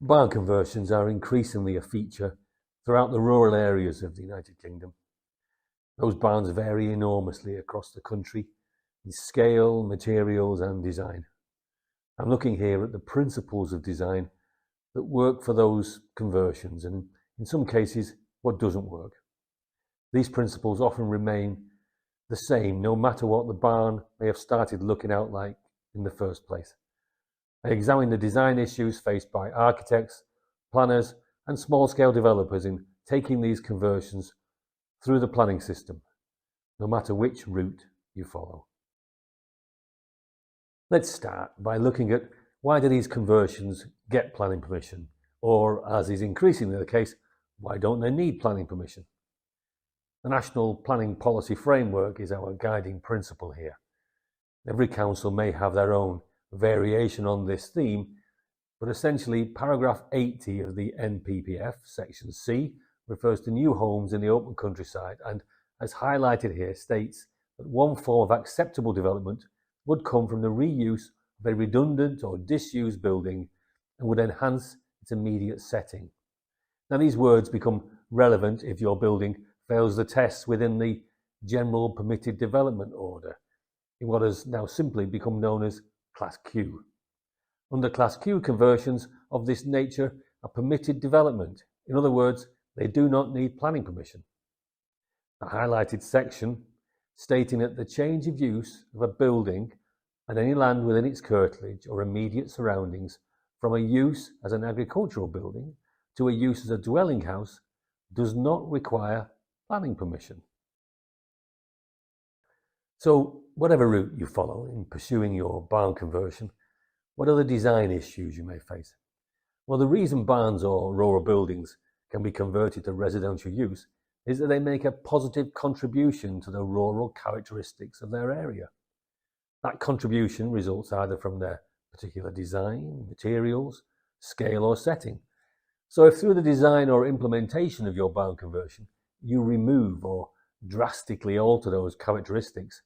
Barn conversions are increasingly a feature throughout the rural areas of the United Kingdom. Those barns vary enormously across the country in scale, materials and design. I'm looking here at the principles of design that work for those conversions and, in some cases, what doesn't work. These principles often remain the same no matter what the barn may have started looking out like in the first place. I examine the design issues faced by architects, planners and small-scale developers in taking these conversions through the planning system, no matter which route you follow. Let's start by looking at why do these conversions get planning permission, or as is increasingly the case, why don't they need planning permission? The National Planning Policy Framework is our guiding principle here. Every council may have their own variation on this theme, but essentially paragraph 80 of the NPPF, section C, refers to new homes in the open countryside and, as highlighted here, states that one form of acceptable development would come from the reuse of a redundant or disused building and would enhance its immediate setting. Now these words become relevant if your building fails the tests within the General Permitted Development Order, in what has now simply become known as Class Q. Under Class Q, conversions of this nature are permitted development. In other words, they do not need planning permission. The highlighted section stating that the change of use of a building and any land within its curtilage or immediate surroundings from a use as an agricultural building to a use as a dwelling house does not require planning permission. So, whatever route you follow in pursuing your barn conversion, what are the design issues you may face? Well, the reason barns or rural buildings can be converted to residential use is that they make a positive contribution to the rural characteristics of their area. That contribution results either from their particular design, materials, scale or setting. So if through the design or implementation of your barn conversion, you remove or drastically alter those characteristics,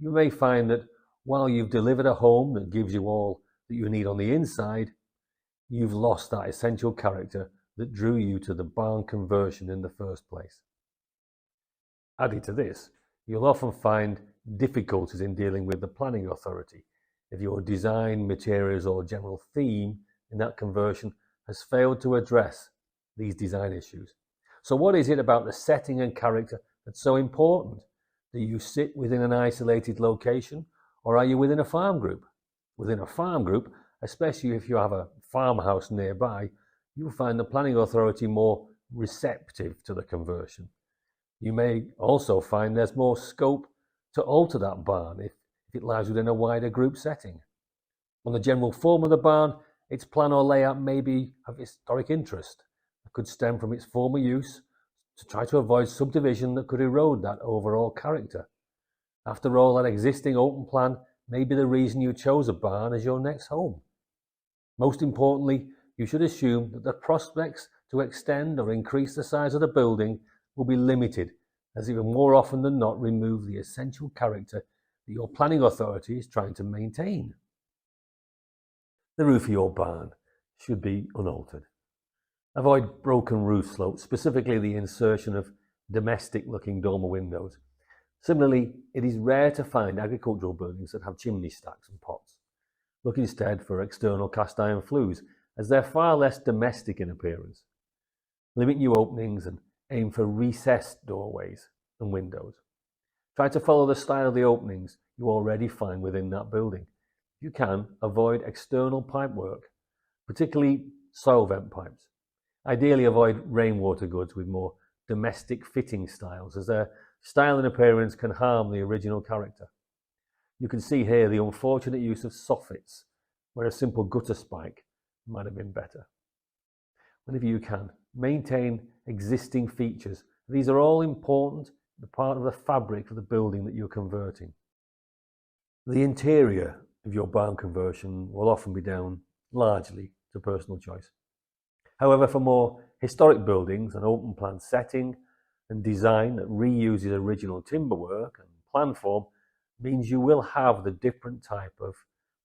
you may find that while you've delivered a home that gives you all that you need on the inside, you've lost that essential character that drew you to the barn conversion in the first place. Added to this, you'll often find difficulties in dealing with the planning authority if your design, materials or general theme in that conversion has failed to address these design issues. So what is it about the setting and character that's so important? Do you sit within an isolated location, or are you within a farm group? Within a farm group, especially if you have a farmhouse nearby, you'll find the planning authority more receptive to the conversion. You may also find there's more scope to alter that barn if it lies within a wider group setting. On the general form of the barn, its plan or layout may be of historic interest. It could stem from its former use to try to avoid subdivision that could erode that overall character. After all, that existing open plan may be the reason you chose a barn as your next home. Most importantly, you should assume that the prospects to extend or increase the size of the building will be limited, as it will more often than not remove the essential character that your planning authority is trying to maintain. The roof of your barn should be unaltered. Avoid broken roof slopes, specifically the insertion of domestic-looking dormer windows. Similarly, it is rare to find agricultural buildings that have chimney stacks and pots. Look instead for external cast iron flues, as they're far less domestic in appearance. Limit new openings and aim for recessed doorways and windows. Try to follow the style of the openings you already find within that building. If you can, avoid external pipework, particularly soil vent pipes. Ideally, avoid rainwater goods with more domestic fitting styles, as their style and appearance can harm the original character. You can see here the unfortunate use of soffits, where a simple gutter spike might have been better. Whenever you can, maintain existing features. These are all important, the part of the fabric of the building that you're converting. The interior of your barn conversion will often be down largely to personal choice. However, for more historic buildings, an open plan setting and design that reuses original timberwork and plan form means you will have the different type of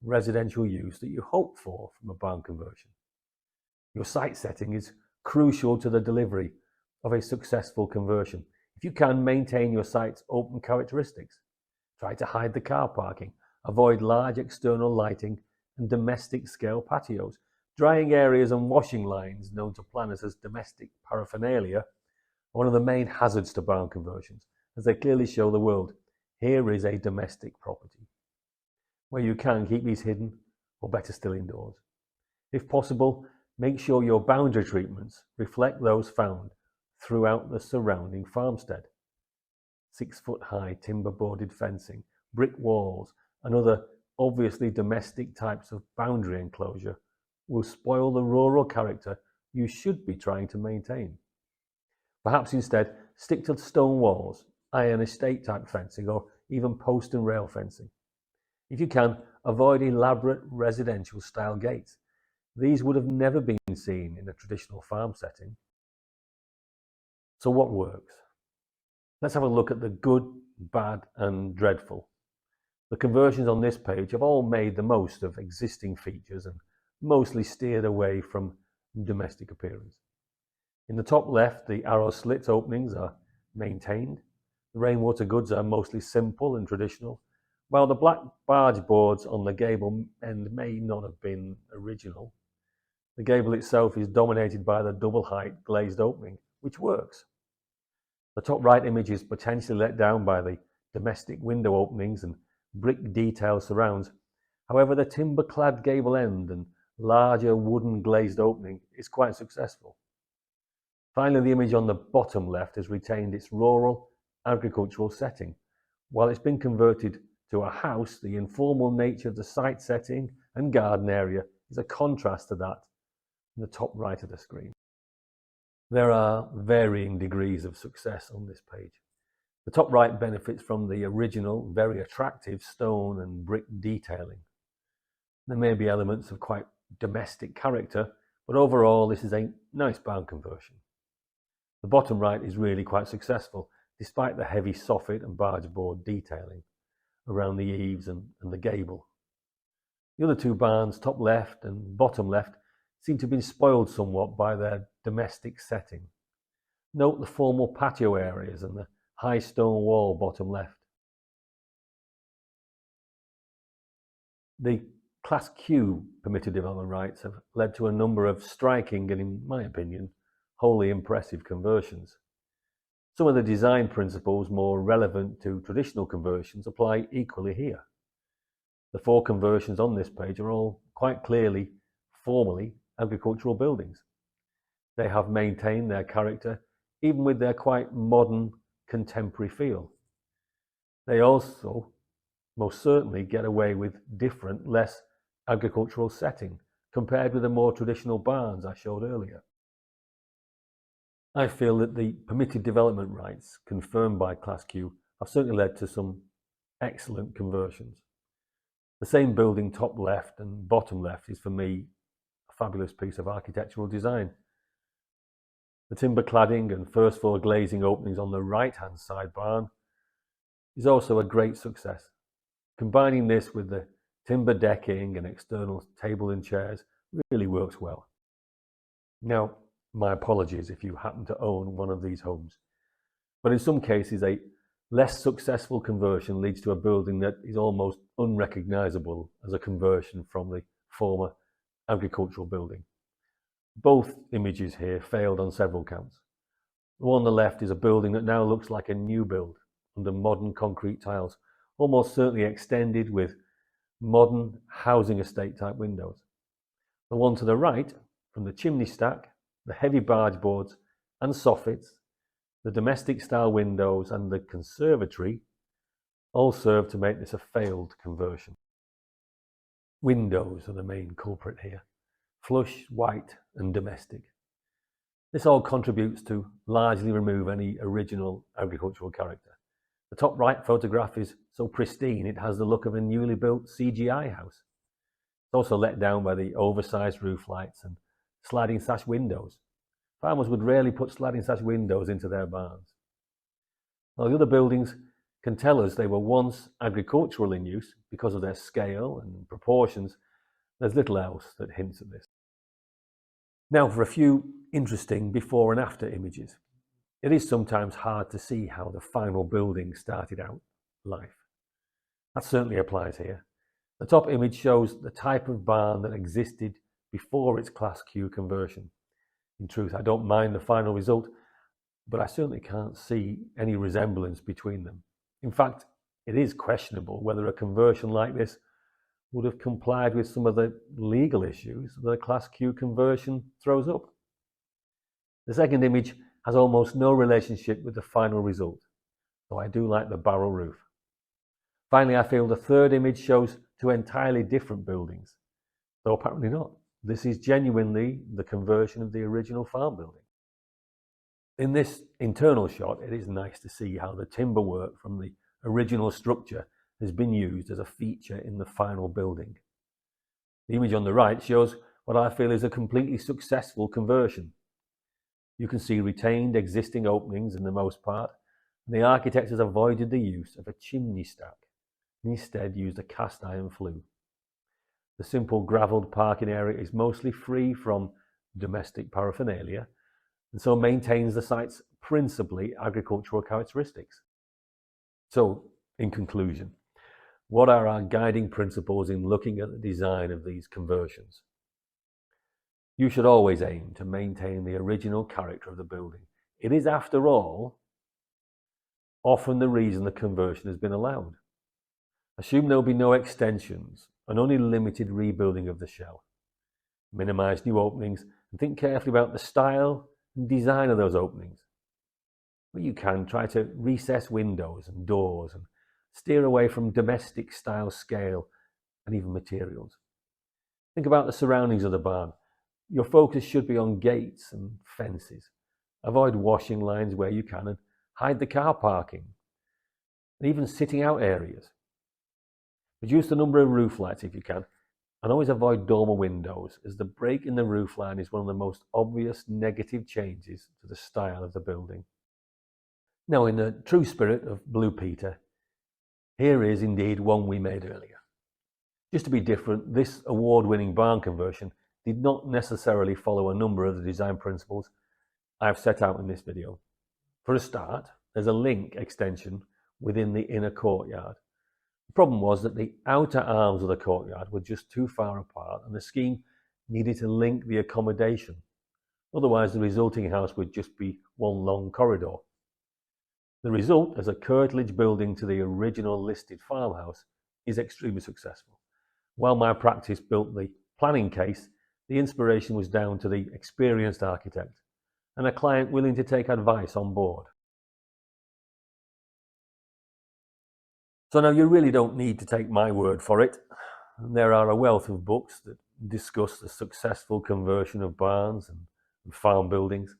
residential use that you hope for from a barn conversion. Your site setting is crucial to the delivery of a successful conversion. If you can, maintain your site's open characteristics. Try to hide the car parking. Avoid large external lighting and domestic scale patios. Drying areas and washing lines, known to planners as domestic paraphernalia, are one of the main hazards to barn conversions, as they clearly show the world, here is a domestic property. Where you can, keep these hidden, or better still, indoors. If possible, make sure your boundary treatments reflect those found throughout the surrounding farmstead. 6-foot high timber boarded fencing, brick walls, and other obviously domestic types of boundary enclosure will spoil the rural character you should be trying to maintain. Perhaps instead stick to stone walls, iron estate type fencing, or even post and rail fencing. If you can, avoid elaborate residential style gates. These would have never been seen in a traditional farm setting. So what works? Let's have a look at the good, bad, and dreadful. The conversions on this page have all made the most of existing features and mostly steered away from domestic appearance. In the top left, the arrow slit openings are maintained. The rainwater goods are mostly simple and traditional, while the black barge boards on the gable end may not have been original. The gable itself is dominated by the double height glazed opening, which works. The top right image is potentially let down by the domestic window openings and brick detail surrounds. However, the timber-clad gable end and larger wooden glazed opening is quite successful. Finally, the image on the bottom left has retained its rural agricultural setting. While it's been converted to a house, the informal nature of the site setting and garden area is a contrast to that in the top right of the screen. There are varying degrees of success on this page. The top right benefits from the original, very attractive stone and brick detailing. There may be elements of quite domestic character, but overall this is a nice barn conversion. The bottom right is really quite successful, despite the heavy soffit and barge board detailing around the eaves and the gable. The other two barns, top left and bottom left, seem to have been spoiled somewhat by their domestic setting. Note the formal patio areas and the high stone wall bottom left. The Class Q permitted development rights have led to a number of striking and, in my opinion, wholly impressive conversions. Some of the design principles more relevant to traditional conversions apply equally here. The 4 conversions on this page are all quite clearly, formally, agricultural buildings. They have maintained their character, even with their quite modern, contemporary feel. They also most certainly get away with different, less agricultural setting compared with the more traditional barns I showed earlier. I feel that the permitted development rights confirmed by Class Q have certainly led to some excellent conversions. The same building top left and bottom left is for me a fabulous piece of architectural design. The timber cladding and first floor glazing openings on the right hand side barn is also a great success. Combining this with the timber decking and external table and chairs really works well. Now, my apologies if you happen to own one of these homes, but in some cases a less successful conversion leads to a building that is almost unrecognizable as a conversion from the former agricultural building. Both images here failed on several counts. The one on the left is a building that now looks like a new build under modern concrete tiles, almost certainly extended with modern housing estate type windows. The one to the right, from the chimney stack, the heavy barge boards and soffits, the domestic style windows and the conservatory all serve to make this a failed conversion. Windows are the main culprit here. Flush, white and domestic. This all contributes to largely remove any original agricultural character. The top right photograph is so pristine it has the look of a newly built CGI house. It's also let down by the oversized roof lights and sliding sash windows. Farmers would rarely put sliding sash windows into their barns. While the other buildings can tell us they were once agricultural in use because of their scale and proportions, there's little else that hints at this. Now for a few interesting before and after images. It is sometimes hard to see how the final building started out life. That certainly applies here. The top image shows the type of barn that existed before its Class Q conversion. In truth, I don't mind the final result, but I certainly can't see any resemblance between them. In fact, it is questionable whether a conversion like this would have complied with some of the legal issues that a Class Q conversion throws up. The second image has almost no relationship with the final result, though I do like the barrel roof. Finally, I feel the third image shows two entirely different buildings, though apparently not. This is genuinely the conversion of the original farm building. In this internal shot, it is nice to see how the timber work from the original structure has been used as a feature in the final building. The image on the right shows what I feel is a completely successful conversion. You can see retained existing openings in the most part, and the architect has avoided the use of a chimney stack and instead used a cast iron flue. The simple gravelled parking area is mostly free from domestic paraphernalia, and so maintains the site's principally agricultural characteristics. So, in conclusion, what are our guiding principles in looking at the design of these conversions? You should always aim to maintain the original character of the building. It is, after all, often the reason the conversion has been allowed. Assume there will be no extensions and only limited rebuilding of the shell. Minimize new openings and think carefully about the style and design of those openings. Where you can, try to recess windows and doors and steer away from domestic style scale and even materials. Think about the surroundings of the barn. Your focus should be on gates and fences. Avoid washing lines where you can and hide the car parking and even sitting out areas. Reduce the number of roof lights if you can, and always avoid dormer windows, as the break in the roof line is one of the most obvious negative changes to the style of the building. Now, in the true spirit of Blue Peter, here is indeed one we made earlier. Just to be different, this award-winning barn conversion did not necessarily follow a number of the design principles I've set out in this video. For a start, there's a link extension within the inner courtyard. The problem was that the outer arms of the courtyard were just too far apart, and the scheme needed to link the accommodation. Otherwise, the resulting house would just be one long corridor. The result, as a curtilage building to the original listed farmhouse, is extremely successful. While my practice built the planning case, the inspiration was down to the experienced architect and a client willing to take advice on board. So now you really don't need to take my word for it. There are a wealth of books that discuss the successful conversion of barns and farm buildings.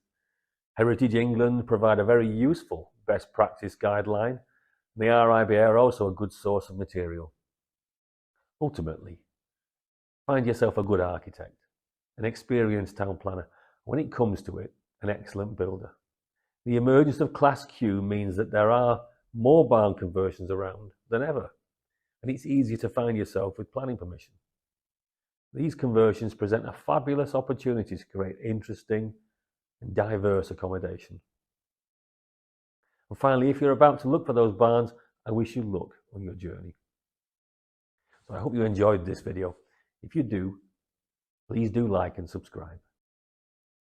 Heritage England provide a very useful best practice guideline. The RIBA are also a good source of material. Ultimately, find yourself a good architect, an experienced town planner, when it comes to it, an excellent builder. The emergence of Class Q means that there are more barn conversions around than ever, and it's easier to find yourself with planning permission. These conversions present a fabulous opportunity to create interesting and diverse accommodation. And finally, if you're about to look for those barns, I wish you luck on your journey. So I hope you enjoyed this video. If you do, please do like and subscribe.